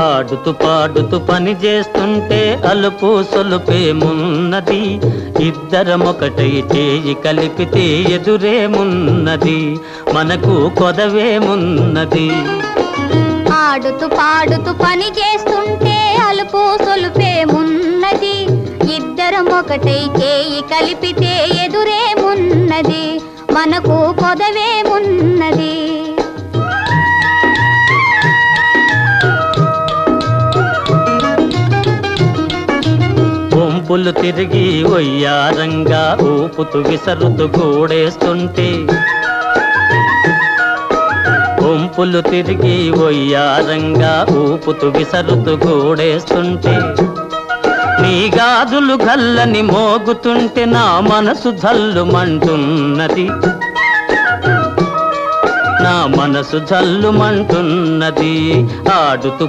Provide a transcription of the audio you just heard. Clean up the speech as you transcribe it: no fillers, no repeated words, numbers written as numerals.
ఆడుతూ పాడుతూ పని చేస్తుంటే అలుపు సొలుపేమున్నది, ఇద్దరమొకటై చేయి కలిపితే ఎదురేమున్నది, మనకు కొదవేమున్నది. ఆడుతూ పాడుతూ పని చేస్తుంటే అలుపు సొలుపేమున్నది, ఇద్దరం ఒకటై చేయి కలిపితే ఎదురేమున్నది, మనకు కొదవేమున్నది. వంపులు తిరిగి ఒయ్యారంగా ఊపుతూ విసరుతూ కూడేస్తుంటే, వంపులు తిరిగి ఒయ్యారంగా ఊపుతూ విసరుతూ కూడేస్తుంటే, నీ గాజులు గల్లని మోగుతుంటే నా మనసు జల్లుమంటున్నది, నా మనసు జల్లుమంటున్నది. ఆడుతూ